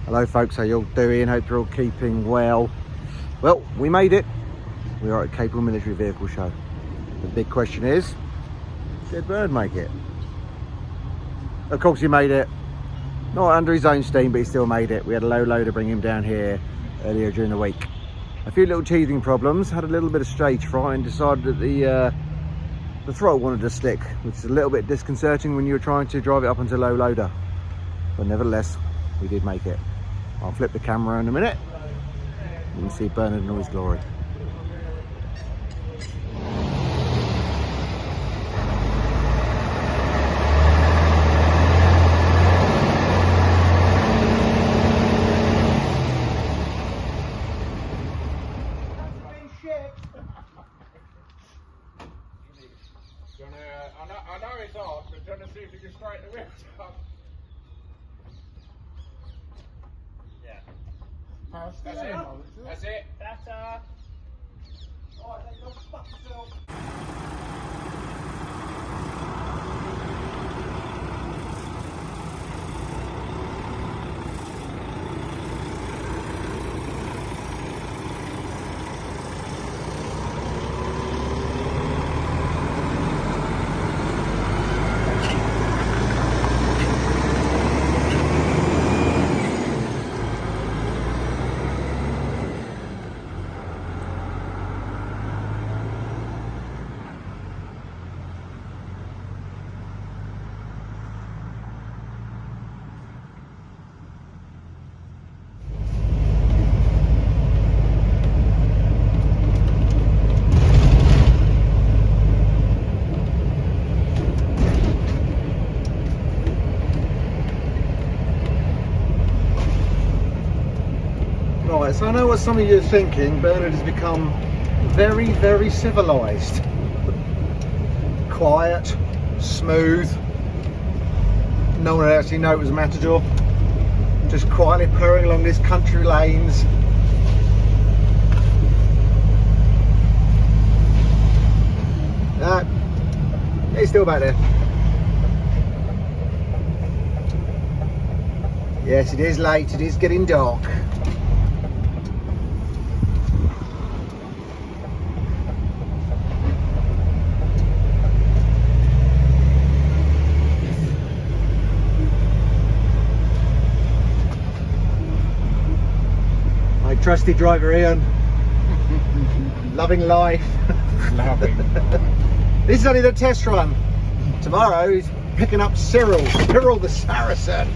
Hello folks, how you all doing? Hope you're all keeping well. Well, we made it. We are at Capel Military Vehicle Show. The big question is, did Bernard make it? Of course he made it. Not under his own steam, but he still made it. We had a low loader bring him down here earlier during the week. A few little teething problems, had a little bit of stage fright and decided that the throttle wanted to stick, which is a little bit disconcerting when you're trying to drive it up onto low loader. But nevertheless, we did make it. I'll flip the camera in a minute. You can see Bernard in all his glory. I know it's hard, but trying to see if you can straighten the wheels up. Yeah. That's it. That's it. Better. Alright, then don't fuck yourself. Right, so I know what some of you are thinking. Bernard has become very, very civilised. Quiet, smooth. No one would actually know it was a Matador. Just quietly purring along these country lanes. He's still back there. Yes, it is late, it is getting dark. My trusty driver Ian, loving life. Loving. This is only the test run. Tomorrow he's picking up Cyril the Saracen.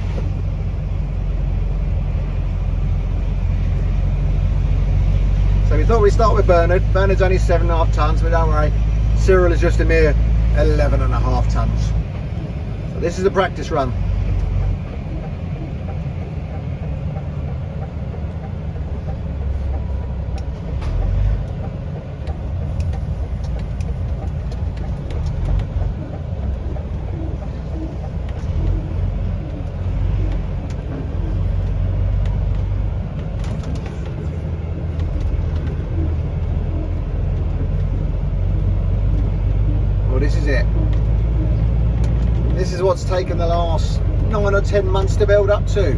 So we thought we'd start with Bernard. Bernard's only 7.5 tons, but don't worry, Cyril is just a mere 11.5 tons. So this is a practice run. This is it. This is what's taken the last 9 or 10 months to build up to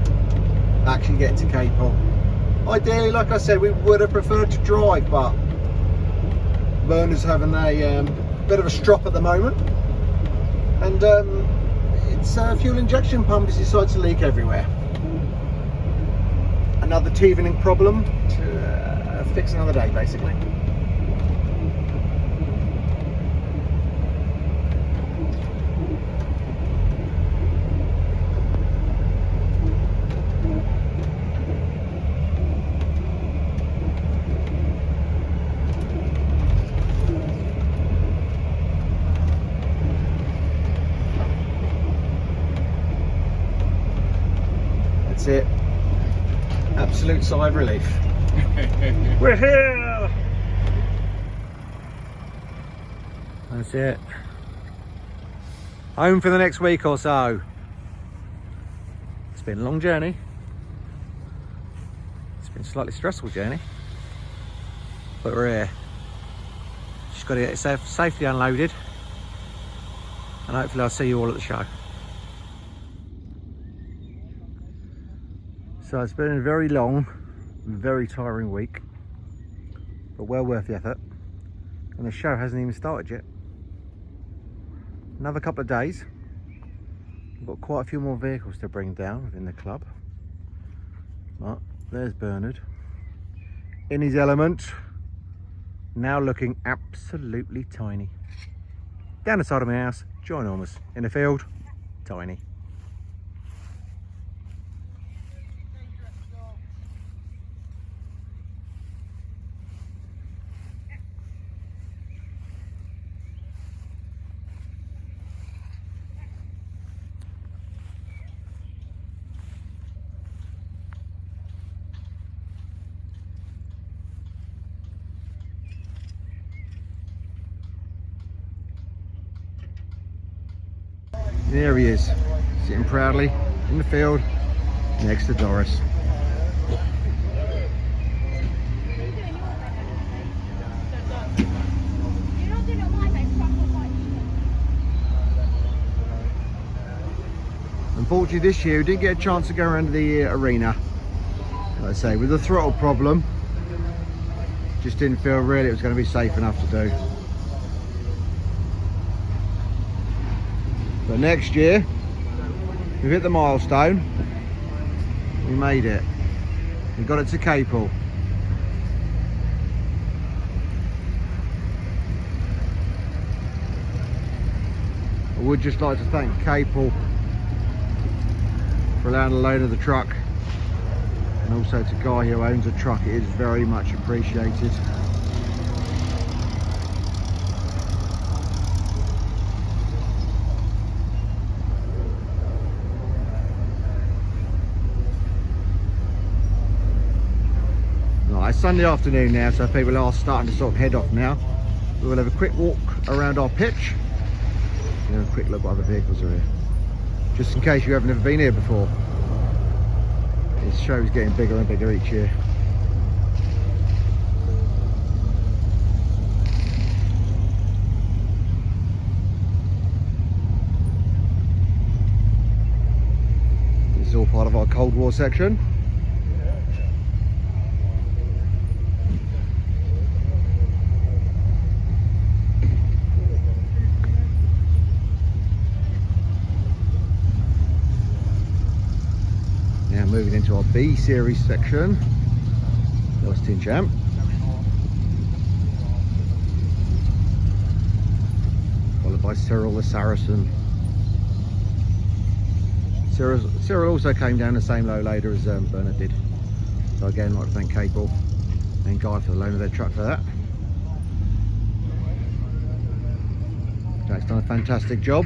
actually get to Capel. Ideally, like I said, we would have preferred to drive, but Bernard's having a bit of a strop at the moment, and its fuel injection pump has decided to leak everywhere. Another teething problem to fix another day, basically. That's it. Absolute sigh of relief. We're here! That's it. Home for the next week or so. It's been a long journey. It's been a slightly stressful journey. But we're here. Just got to get it safely unloaded. And hopefully I'll see you all at the show. So it's been a very long, very tiring week, but well worth the effort. And the show hasn't even started yet. Another couple of days. We've got quite a few more vehicles to bring down within the club. But there's Bernard in his element, now looking absolutely tiny. Down the side of my house, ginormous. In the field, tiny. There he is, sitting proudly in the field next to Doris. Unfortunately this year we didn't get a chance to go around the arena. Like I say, with the throttle problem, just didn't feel really it was going to be safe enough to do. But next year, we've hit the milestone. We made it. We got it to Capel. I would just like to thank Capel for allowing the loan of the truck, and also to Guy who owns the truck. It is very much appreciated. It's Sunday afternoon now, so people are starting to sort of head off now. We will have a quick walk around our pitch and have a quick look what other vehicles are here, just in case you haven't ever been here before. This show is getting bigger and bigger each year. This is all part of our Cold War section. Moving into our B series section, Austin Champ. Followed by Cyril the Saracen. Cyril also came down the same low loader as Bernard did. So again, I'd like to thank Capel and Guy for the loan of their truck for that. Jack's done a fantastic job.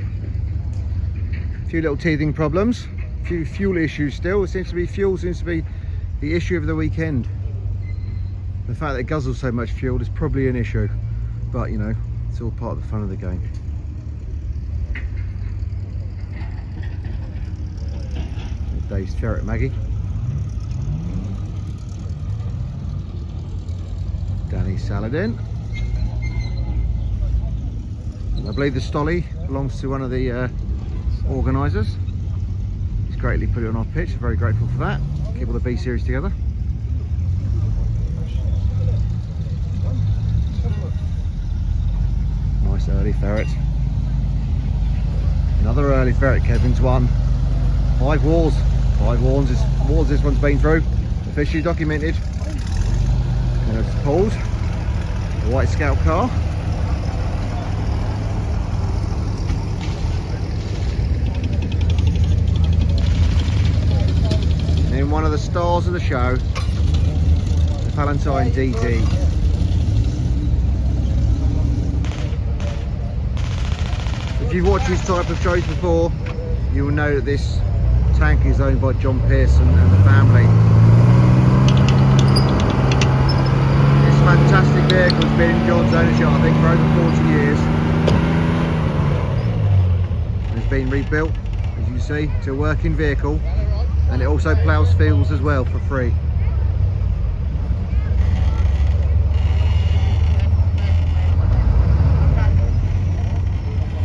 A few little teething problems. Few fuel issues still. It seems to be fuel seems to be the issue of the weekend. The fact that it guzzles so much fuel is probably an issue, but you know, it's all part of the fun of the game. Dave's ferret Maggie. Danny Saladin. And I believe the Stolly belongs to one of the organisers. Greatly put it on our pitch, very grateful for that. Keep all the B series together. Nice early ferret. Another early ferret, Kevin's one. 5 wars this one's been through, officially documented. And it's pulled. The white scout car. In one of the stars of the show, the Valentine DD. If you've watched these type of shows before, you will know that this tank is owned by John Pearson and the family. This fantastic vehicle has been in John's ownership, I think, for over 40 years. It's been rebuilt, as you see, to a working vehicle. And it also ploughs fields as well for free.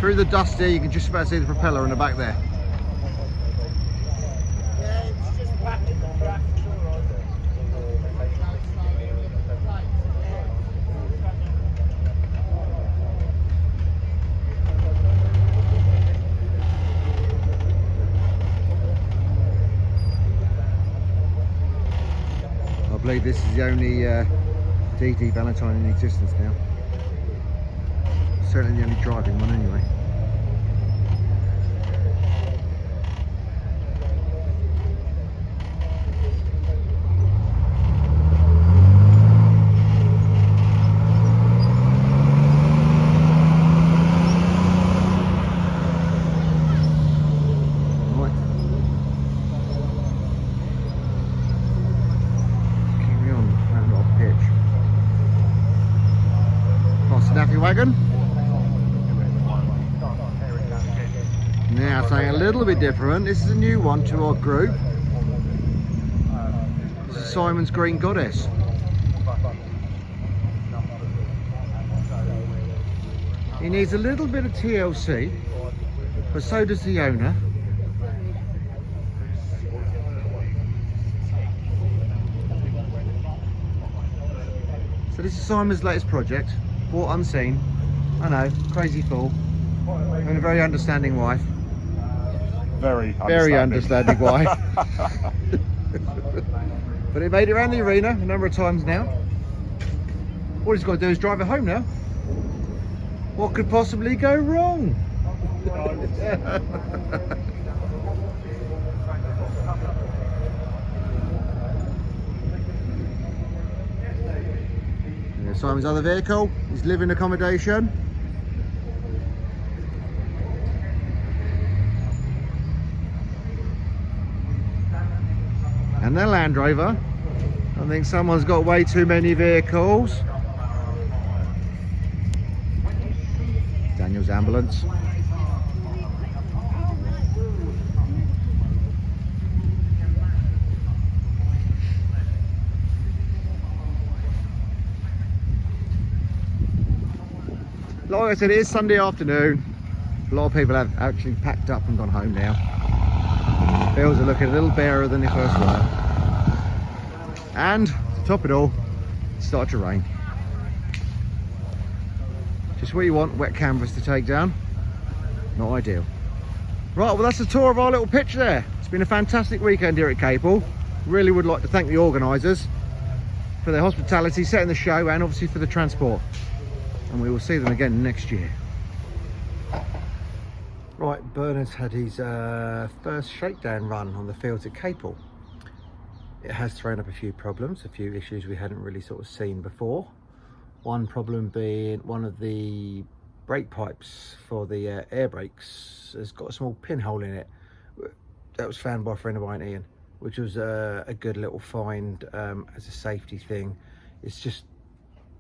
Through the dust here, you can just about see the propeller in the back there. Yeah, it's just back in the track. believe this is the only DD Valentine in existence now. Certainly the only driving one anyway. Wagon. Now something a little bit different. This is a new one to our group. This is Simon's Green Goddess. He needs a little bit of TLC, but so does the owner. So this is Simon's latest project. Bought unseen. I know, crazy fool. And a very understanding wife. Very understanding wife. But it made it around the arena a number of times now. All he's got to do is drive it home now. What could possibly go wrong? Simon's other vehicle, his living accommodation. And their Land Rover. I think someone's got way too many vehicles. Daniel's ambulance. Like I said, it is Sunday afternoon. A lot of people have actually packed up and gone home now. Fields are looking a little barer than they first were. And to top it all, it started to rain. Just what you want, wet canvas to take down. Not ideal. Right, well that's the tour of our little pitch there. It's been a fantastic weekend here at Capel. Really would like to thank the organisers for their hospitality, setting the show, and obviously for the transport. And we will see them again next year. Right, Bernard's had his first shakedown run on the fields at Capel. It has thrown up a few problems, a few issues we hadn't really sort of seen before. One problem being one of the brake pipes for the air brakes has got a small pinhole in it. That was found by a friend of mine, Ian, which was a good little find as a safety thing. It's just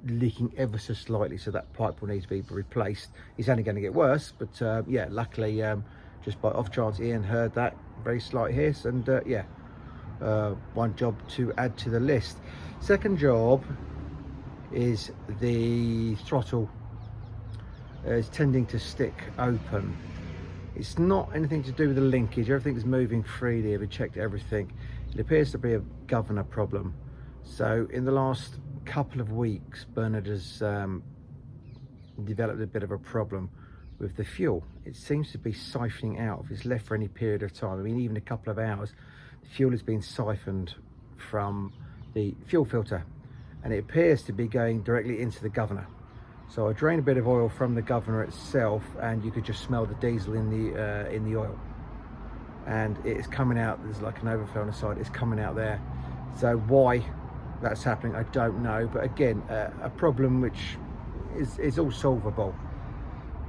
leaking ever so slightly, so that pipe will need to be replaced. It's only going to get worse, but yeah, luckily just by off chance Ian heard that very slight hiss, and yeah, one job to add to the list. Second job is the throttle is tending to stick open. It's not anything to do with the linkage, everything is moving freely. We checked everything. It appears to be a governor problem. So in the last couple of weeks, Bernard has developed a bit of a problem with the fuel. It seems to be siphoning out if it's left for any period of time. I mean, even a couple of hours, the fuel has been siphoned from the fuel filter, and it appears to be going directly into the governor. So I drained a bit of oil from the governor itself, and you could just smell the diesel in the oil, and it is coming out. There's like an overflow on the side. It's coming out there. So why that's happening, I don't know, but again, a problem which is all solvable.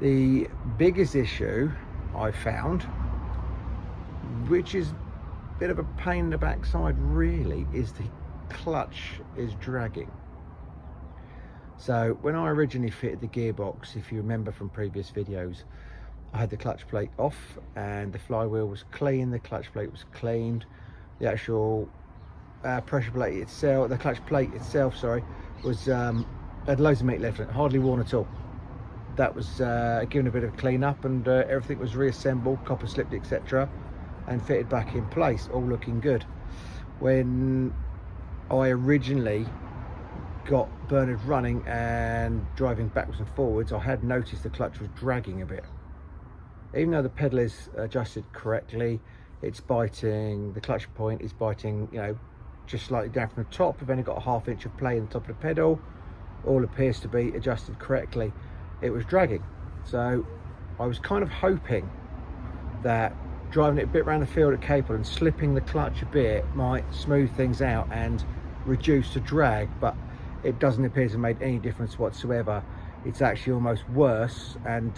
The biggest issue I found, which is a bit of a pain in the backside really, is the clutch is dragging. So when I originally fitted the gearbox, if you remember from previous videos, I had the clutch plate off and the flywheel was clean, the clutch plate was cleaned, the actual pressure plate itself, the clutch plate itself, sorry, was had loads of meat left in it, hardly worn at all. That was given a bit of clean up, and everything was reassembled, copper slipped, etc., and fitted back in place, all looking good. When I originally got Bernard running and driving backwards and forwards, I had noticed the clutch was dragging a bit. Even though the pedal is adjusted correctly, it's biting, the clutch point is biting, you know, just slightly down from the top. We've only got a ½ inch of play in the top of the pedal. All appears to be adjusted correctly. It was dragging, so I was kind of hoping that driving it a bit around the field at Capel and slipping the clutch a bit might smooth things out and reduce the drag, but it doesn't appear to have made any difference whatsoever. It's actually almost worse, and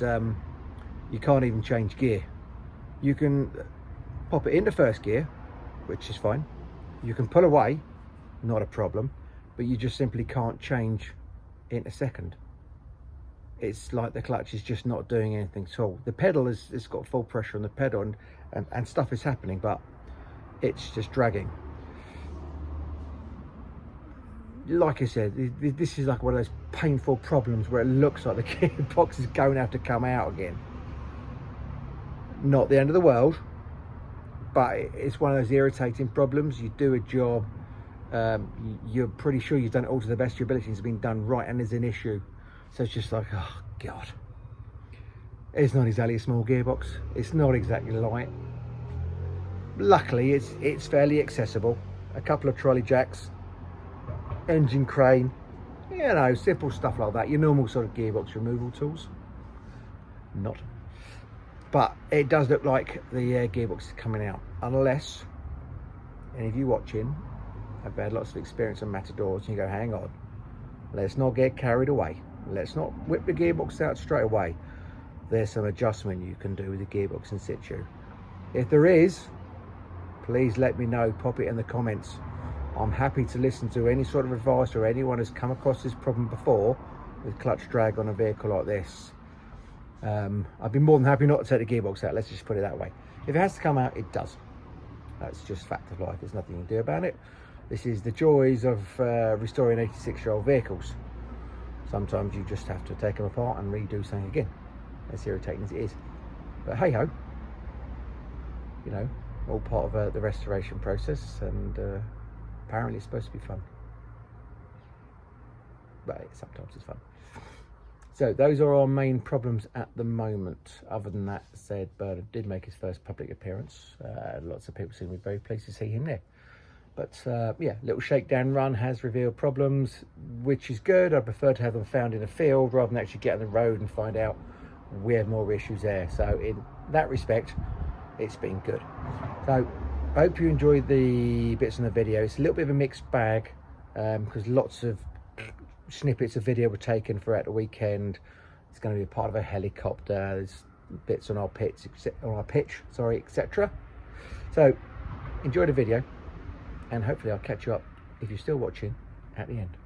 you can't even change gear. You can pop it into first gear, which is fine. You can pull away, not a problem, but you just simply can't change into second. It's like the clutch is just not doing anything at all. The pedal it's got full pressure on the pedal, and stuff is happening, but it's just dragging. Like I said, this is like one of those painful problems where it looks like the gearbox is going to have to come out again. Not the end of the world, but it's one of those irritating problems. You do a job, you're pretty sure you've done it all to the best of your ability, it's been done right, and there's an issue. So it's just like, oh God. It's not exactly a small gearbox. It's not exactly light. Luckily, it's fairly accessible. A couple of trolley jacks, engine crane, you know, simple stuff like that. Your normal sort of gearbox removal tools. Not. But it does look like the gearbox is coming out. Unless any of you watching have had lots of experience on Matadors and you go, hang on, let's not get carried away. Let's not whip the gearbox out straight away. There's some adjustment you can do with the gearbox in situ. If there is, please let me know. Pop it in the comments. I'm happy to listen to any sort of advice, or anyone who's come across this problem before with clutch drag on a vehicle like this. I'd be more than happy not to take the gearbox out. Let's just put it that way. If it has to come out, it does. That's just fact of life. There's nothing you can do about it. This is the joys of restoring 86-year-old vehicles. Sometimes you just have to take them apart and redo something again, as irritating as it is. But hey ho, you know, all part of the restoration process, and apparently it's supposed to be fun. But sometimes it's fun. So those are our main problems at the moment. Other than that, said Bernard did make his first public appearance. Lots of people seem to be very pleased to see him there. But yeah, little shakedown run has revealed problems, which is good. I prefer to have them found in a field rather than actually get on the road and find out we have more issues there. So in that respect, it's been good. So I hope you enjoyed the bits in the video. It's a little bit of a mixed bag because lots of snippets of video were taken throughout the weekend. It's going to be a part of a helicopter. There's bits on our pitch, etc. So enjoy the video, and hopefully I'll catch you up, if you're still watching, at the end.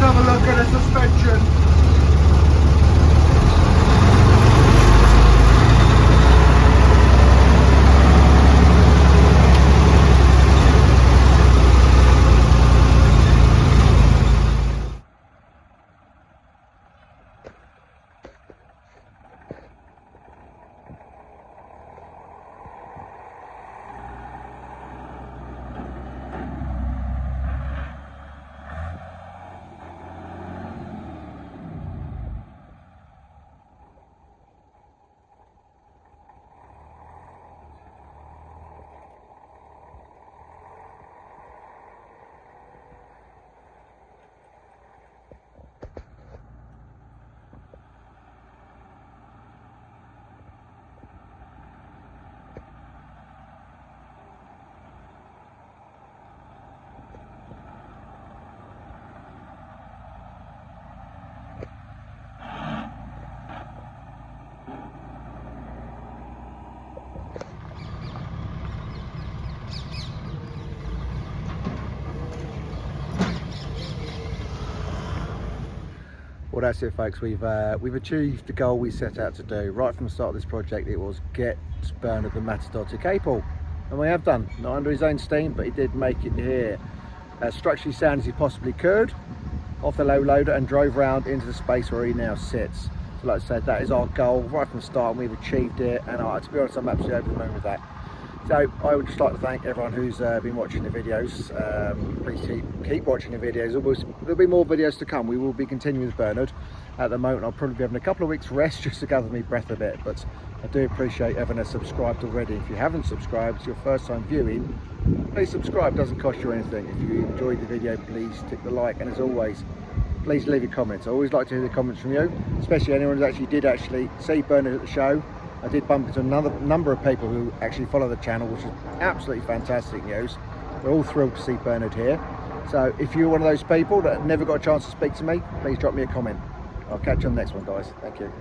Let's have a look at the suspension. Well, that's it, folks. We've achieved the goal we set out to do. Right from the start of this project, it was get Bernard the Matador to Capel, and we have done. Not under his own steam, but he did make it here, as structurally sound as he possibly could, off the low loader, and drove round into the space where he now sits. So like I said, that is our goal right from the start, and we've achieved it, and to be honest, I'm absolutely over the moon with that. So I would just like to thank everyone who's been watching the videos. Please keep watching the videos. There'll be more videos to come. We will be continuing with Bernard. At the moment, I'll probably be having a couple of weeks rest just to gather me breath a bit, but I do appreciate everyone has subscribed already. If you haven't subscribed, it's your first time viewing, please subscribe. It doesn't cost you anything. If you enjoyed the video, please tick the like, and as always, please leave your comments. I always like to hear the comments from you, especially anyone who did actually see Bernard at the show. I did bump into another number of people who actually follow the channel, which is absolutely fantastic news. We're all thrilled to see Bernard here. So if you're one of those people that never got a chance to speak to me, please drop me a comment. I'll catch you on the next one, guys. Thank you.